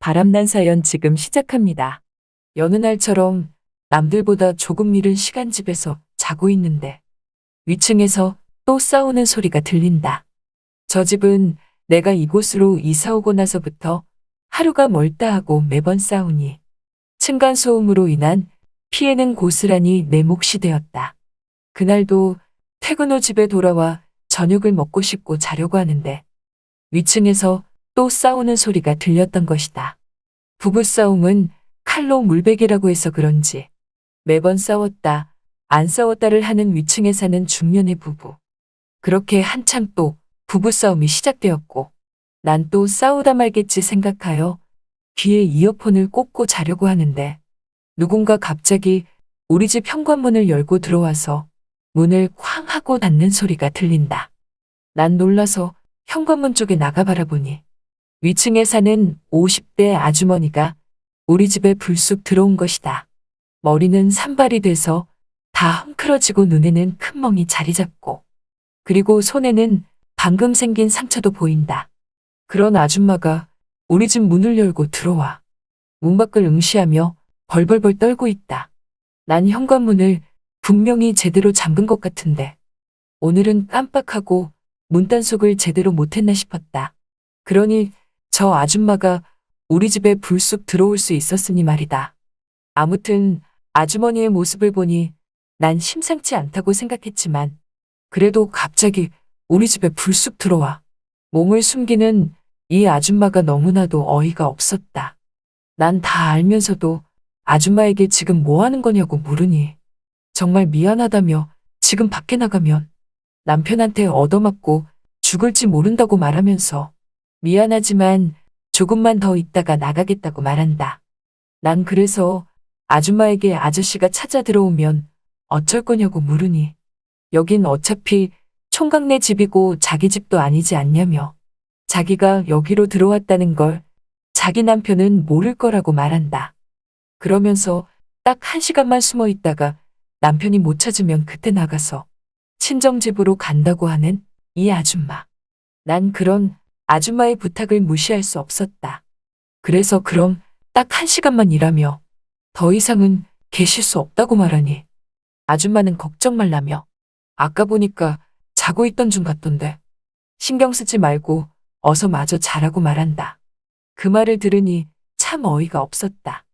바람난 사연 지금 시작합니다. 여느 날처럼 남들보다 조금 이른 시간집에서 자고 있는데 위층에서 또 싸우는 소리가 들린다. 저 집은 내가 이곳으로 이사 오고 나서부터 하루가 멀다 하고 매번 싸우니 층간소음으로 인한 피해는 고스란히 내 몫이 되었다. 그날도 퇴근 후 집에 돌아와 저녁을 먹고 싶고 자려고 하는데 위층에서 또 싸우는 소리가 들렸던 것이다. 부부싸움은 칼로 물베기라고 해서 그런지 매번 싸웠다, 안 싸웠다를 하는 위층에 사는 중년의 부부. 그렇게 한창 또 부부싸움이 시작되었고 난 또 싸우다 말겠지 생각하여 귀에 이어폰을 꽂고 자려고 하는데 누군가 갑자기 우리 집 현관문을 열고 들어와서 문을 쾅 하고 닫는 소리가 들린다. 난 놀라서 현관문 쪽에 나가 바라보니 위층에 사는 50대 아주머니가 우리 집에 불쑥 들어온 것이다. 머리는 산발이 돼서 다 헝클어지고 눈에는 큰 멍이 자리 잡고 그리고 손에는 방금 생긴 상처도 보인다. 그런 아줌마가 우리 집 문을 열고 들어와 문 밖을 응시하며 벌벌벌 떨고 있다. 난 현관문을 분명히 제대로 잠근 것 같은데 오늘은 깜빡하고 문단속을 제대로 못했나 싶었다. 그러니 저 아줌마가 우리 집에 불쑥 들어올 수 있었으니 말이다. 아무튼 아주머니의 모습을 보니 난 심상치 않다고 생각했지만 그래도 갑자기 우리 집에 불쑥 들어와 몸을 숨기는 이 아줌마가 너무나도 어이가 없었다. 난 다 알면서도 아줌마에게 지금 뭐 하는 거냐고 물으니 정말 미안하다며 지금 밖에 나가면 남편한테 얻어맞고 죽을지 모른다고 말하면서 미안하지만 조금만 더 있다가 나가겠다고 말한다. 난 그래서 아줌마에게 아저씨가 찾아 들어오면 어쩔 거냐고 물으니 여긴 어차피 총각네 집이고 자기 집도 아니지 않냐며 자기가 여기로 들어왔다는 걸 자기 남편은 모를 거라고 말한다. 그러면서 딱 1시간만 숨어 있다가 남편이 못 찾으면 그때 나가서 친정집으로 간다고 하는 이 아줌마. 난 그런 아줌마의 부탁을 무시할 수 없었다. 그래서 그럼 딱 1시간만 일하며 더 이상은 계실 수 없다고 말하니 아줌마는 걱정 말라며 아까 보니까 자고 있던 중 같던데 신경 쓰지 말고 어서 마저 자라고 말한다. 그 말을 들으니 참 어이가 없었다.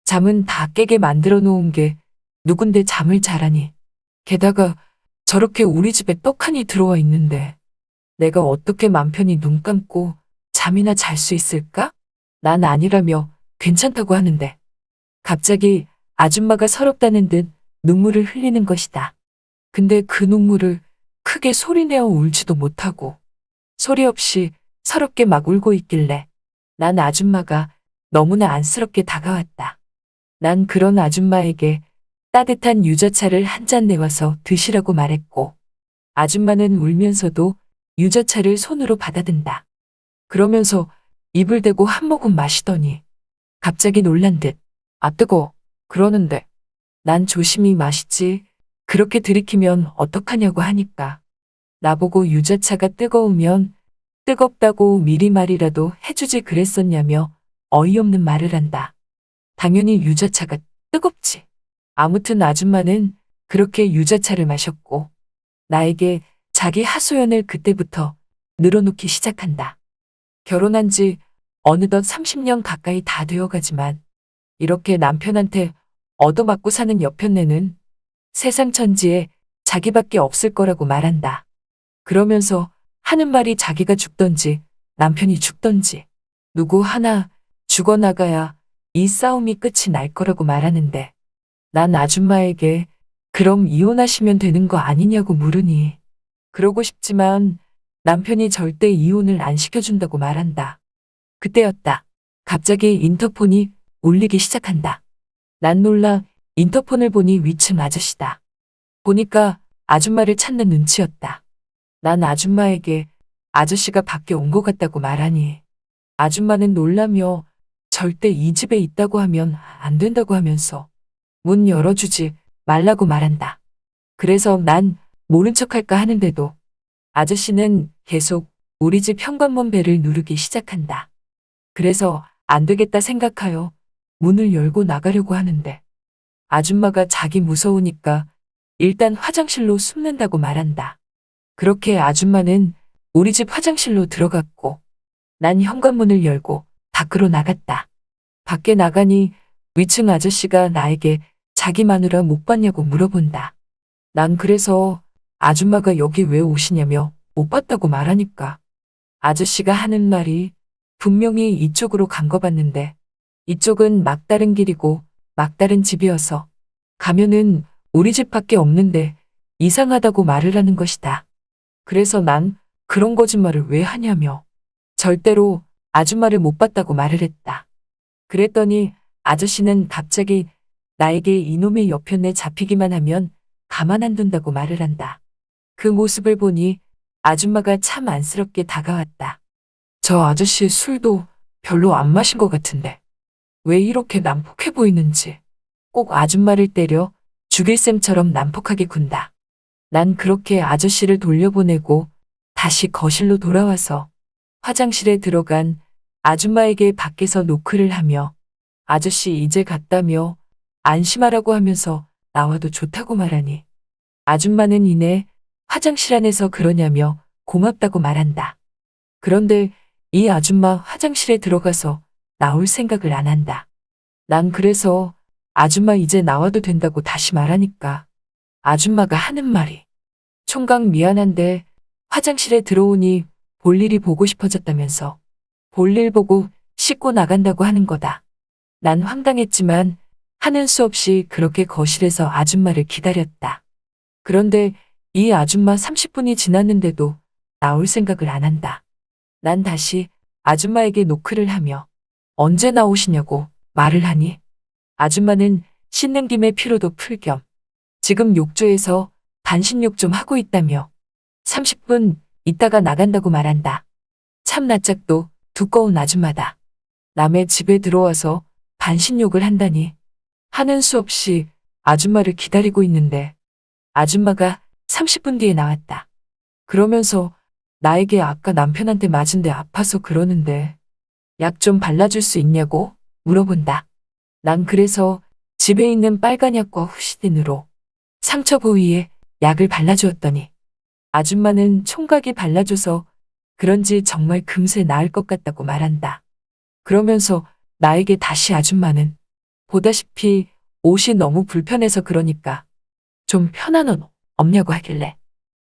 잠은 다 깨게 만들어 놓은 게 누군데 잠을 자라니. 게다가 저렇게 우리 집에 떡하니 들어와 있는데 내가 어떻게 맘 편히 눈 감고 잠이나 잘 수 있을까? 난 아니라며 괜찮다고 하는데 갑자기 아줌마가 서럽다는 듯 눈물을 흘리는 것이다. 근데 그 눈물을 크게 소리내어 울지도 못하고 소리 없이 서럽게 막 울고 있길래 난 아줌마가 너무나 안쓰럽게 다가왔다. 난 그런 아줌마에게 따뜻한 유자차를 한 잔 내와서 드시라고 말했고 아줌마는 울면서도 유자차를 손으로 받아든다. 그러면서 입을 대고 한 모금 마시더니 갑자기 놀란 듯 아 뜨거 그러는데 난 조심히 마시지 그렇게 들이키면 어떡하냐고 하니까 나보고 유자차가 뜨거우면 뜨겁다고 미리 말이라도 해주지 그랬었냐며 어이없는 말을 한다. 당연히 유자차가 뜨겁지. 아무튼 아줌마는 그렇게 유자차를 마셨고 나에게 자기 하소연을 그때부터 늘어놓기 시작한다. 결혼한 지 어느덧 30년 가까이 다 되어가지만 이렇게 남편한테 얻어맞고 사는 여편네는 세상 천지에 자기밖에 없을 거라고 말한다. 그러면서 하는 말이 자기가 죽던지 남편이 죽던지 누구 하나 죽어나가야 이 싸움이 끝이 날 거라고 말하는데 난 아줌마에게 그럼 이혼하시면 되는 거 아니냐고 물으니 그러고 싶지만 남편이 절대 이혼을 안 시켜준다고 말한다. 그때였다. 갑자기 인터폰이 울리기 시작한다. 난 놀라 인터폰을 보니 위층 아저씨다. 보니까 아줌마를 찾는 눈치였다. 난 아줌마에게 아저씨가 밖에 온 것 같다고 말하니 아줌마는 놀라며 절대 이 집에 있다고 하면 안 된다고 하면서 문 열어주지 말라고 말한다. 그래서 난 모른 척할까 하는데도 아저씨는 계속 우리 집 현관문 벨을 누르기 시작한다. 그래서 안 되겠다 생각하여 문을 열고 나가려고 하는데 아줌마가 자기 무서우니까 일단 화장실로 숨는다고 말한다. 그렇게 아줌마는 우리 집 화장실로 들어갔고 난 현관문을 열고 밖으로 나갔다. 밖에 나가니 위층 아저씨가 나에게 자기 마누라 못 봤냐고 물어본다. 난 그래서 아줌마가 여기 왜 오시냐며 못 봤다고 말하니까 아저씨가 하는 말이 분명히 이쪽으로 간 거 봤는데 이쪽은 막다른 길이고 막다른 집이어서 가면은 우리 집밖에 없는데 이상하다고 말을 하는 것이다. 그래서 난 그런 거짓말을 왜 하냐며 절대로 아줌마를 못 봤다고 말을 했다. 그랬더니 아저씨는 갑자기 나에게 이놈의 여편네 잡히기만 하면 가만 안 둔다고 말을 한다. 그 모습을 보니 아줌마가 참 안쓰럽게 다가왔다. 저 아저씨 술도 별로 안 마신 것 같은데 왜 이렇게 난폭해 보이는지 꼭 아줌마를 때려 죽일 셈처럼 난폭하게 군다. 난 그렇게 아저씨를 돌려보내고 다시 거실로 돌아와서 화장실에 들어간 아줌마에게 밖에서 노크를 하며 아저씨 이제 갔다며 안심하라고 하면서 나와도 좋다고 말하니 아줌마는 이내 화장실 안에서 그러냐며 고맙다고 말한다. 그런데 이 아줌마 화장실에 들어가서 나올 생각을 안 한다. 난 그래서 아줌마 이제 나와도 된다고 다시 말하니까 아줌마가 하는 말이 총각 미안한데 화장실에 들어오니 볼일이 보고 싶어졌다면서 볼일 보고 씻고 나간다고 하는 거다. 난 황당했지만 하는 수 없이 그렇게 거실에서 아줌마를 기다렸다. 그런데 이 아줌마 30분이 지났는데도 나올 생각을 안 한다. 난 다시 아줌마에게 노크를 하며 언제 나오시냐고 말을 하니 아줌마는 씻는 김에 피로도 풀 겸 지금 욕조에서 반신욕 좀 하고 있다며 30분 있다가 나간다고 말한다. 참 낯짝도 두꺼운 아줌마다. 남의 집에 들어와서 반신욕을 한다니 하는 수 없이 아줌마를 기다리고 있는데 아줌마가 30분 뒤에 나왔다. 그러면서 나에게 아까 남편한테 맞은 데 아파서 그러는데 약 좀 발라줄 수 있냐고 물어본다. 난 그래서 집에 있는 빨간 약과 후시딘으로 상처 부위에 약을 발라주었더니 아줌마는 총각이 발라줘서 그런지 정말 금세 나을 것 같다고 말한다. 그러면서 나에게 다시 아줌마는 보다시피 옷이 너무 불편해서 그러니까 좀 편한 옷 없냐고 하길래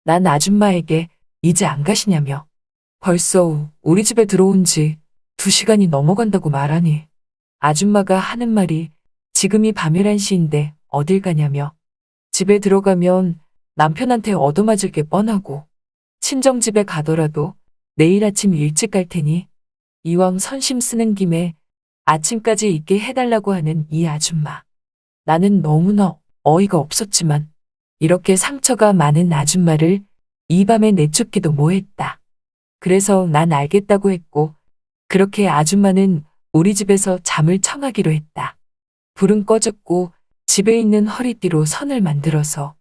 난 아줌마에게 이제 안 가시냐며 벌써 우리 집에 들어온 지 2시간이 넘어간다고 말하니 아줌마가 하는 말이 지금이 밤 11시인데 어딜 가냐며 집에 들어가면 남편한테 얻어맞을 게 뻔하고 친정집에 가더라도 내일 아침 일찍 갈 테니 이왕 선심 쓰는 김에 아침까지 있게 해달라고 하는 이 아줌마. 나는 너무나 어이가 없었지만 이렇게 상처가 많은 아줌마를 이 밤에 내쫓기도 뭐했다. 그래서 난 알겠다고 했고 그렇게 아줌마는 우리 집에서 잠을 청하기로 했다. 불은 꺼졌고 집에 있는 허리띠로 선을 만들어서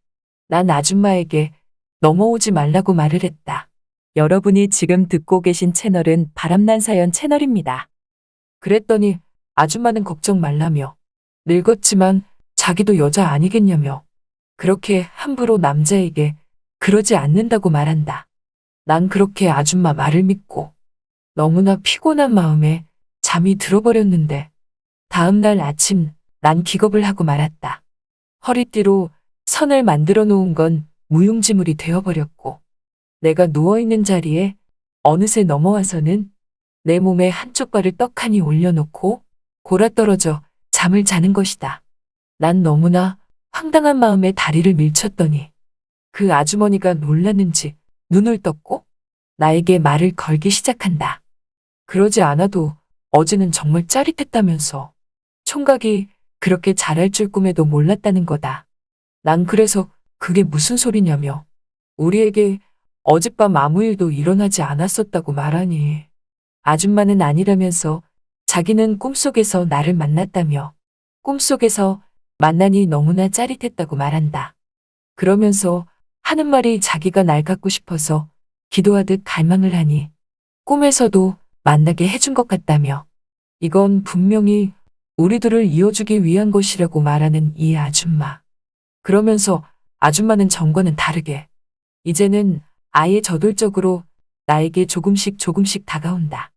난 아줌마에게 넘어오지 말라고 말을 했다. 여러분이 지금 듣고 계신 채널은 바람난 사연 채널입니다. 그랬더니 아줌마는 걱정 말라며 늙었지만 자기도 여자 아니겠냐며 그렇게 함부로 남자에게 그러지 않는다고 말한다. 난 그렇게 아줌마 말을 믿고 너무나 피곤한 마음에 잠이 들어버렸는데 다음 날 아침 난 기겁을 하고 말았다. 허리띠로 선을 만들어 놓은 건 무용지물이 되어버렸고 내가 누워있는 자리에 어느새 넘어와서는 내 몸에 한쪽 발을 떡하니 올려놓고 골아떨어져 잠을 자는 것이다. 난 너무나 황당한 마음에 다리를 밀쳤더니 그 아주머니가 놀랐는지 눈을 떴고 나에게 말을 걸기 시작한다. 그러지 않아도 어제는 정말 짜릿했다면서 총각이 그렇게 잘할 줄 꿈에도 몰랐다는 거다. 난 그래서 그게 무슨 소리냐며 우리에게 어젯밤 아무 일도 일어나지 않았었다고 말하니 아줌마는 아니라면서 자기는 꿈속에서 나를 만났다며 꿈속에서 만나니 너무나 짜릿했다고 말한다. 그러면서 하는 말이 자기가 날 갖고 싶어서 기도하듯 갈망을 하니 꿈에서도 만나게 해준 것 같다며 이건 분명히 우리 둘을 이어주기 위한 것이라고 말하는 이 아줌마. 그러면서 아줌마는 전과는 다르게 이제는 아예 저돌적으로 나에게 조금씩 다가온다.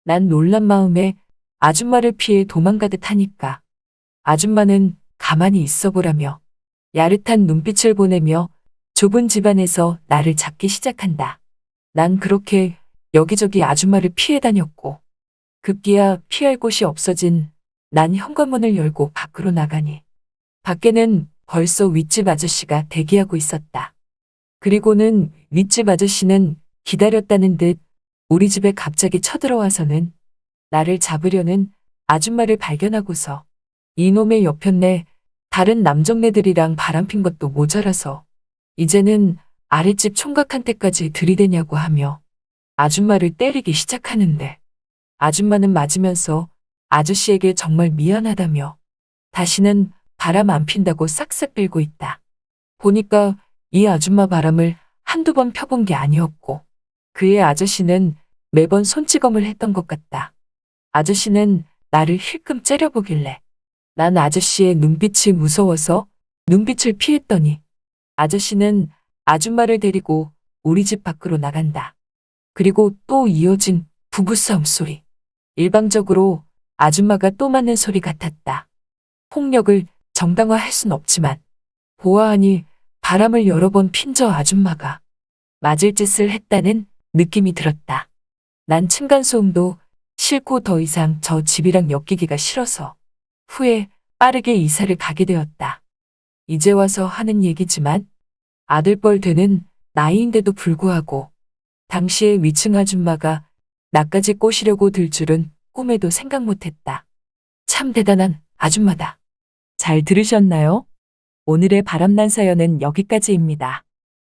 난 놀란 마음에 아줌마를 피해 도망가듯 하니까 아줌마는 가만히 있어 보라며 야릇한 눈빛을 보내며 좁은 집안에서 나를 잡기 시작한다. 난 그렇게 여기저기 아줌마를 피해 다녔고 급기야 피할 곳이 없어진 난 현관문을 열고 밖으로 나가니 밖에는 벌써 윗집 아저씨가 대기하고 있었다. 그리고는 윗집 아저씨는 기다렸다는 듯 우리 집에 갑자기 쳐들어와서는 나를 잡으려는 아줌마를 발견하고서 이놈의 여편네 다른 남정네들이랑 바람핀 것도 모자라서 이제는 아랫집 총각한테까지 들이대냐고 하며 아줌마를 때리기 시작하는데 아줌마는 맞으면서 아저씨에게 정말 미안하다며 다시는 바람 안 핀다고 싹싹 빌고 있다. 보니까 이 아줌마 바람을 한두 번 펴본 게 아니었고 그의 아저씨는 매번 손찌검을 했던 것 같다. 아저씨는 나를 힐끔 째려보길래 난 아저씨의 눈빛이 무서워서 눈빛을 피했더니 아저씨는 아줌마를 데리고 우리 집 밖으로 나간다. 그리고 또 이어진 부부싸움 소리. 일방적으로 아줌마가 또 맞는 소리 같았다. 폭력을 정당화할 순 없지만 보아하니 바람을 여러 번 핀 저 아줌마가 맞을 짓을 했다는 느낌이 들었다. 난 층간소음도 싫고 더 이상 저 집이랑 엮이기가 싫어서 후에 빠르게 이사를 가게 되었다. 이제 와서 하는 얘기지만 아들뻘 되는 나이인데도 불구하고 당시에 위층 아줌마가 나까지 꼬시려고 들 줄은 꿈에도 생각 못했다. 참 대단한 아줌마다. 잘 들으셨나요? 오늘의 바람난 사연은 여기까지입니다.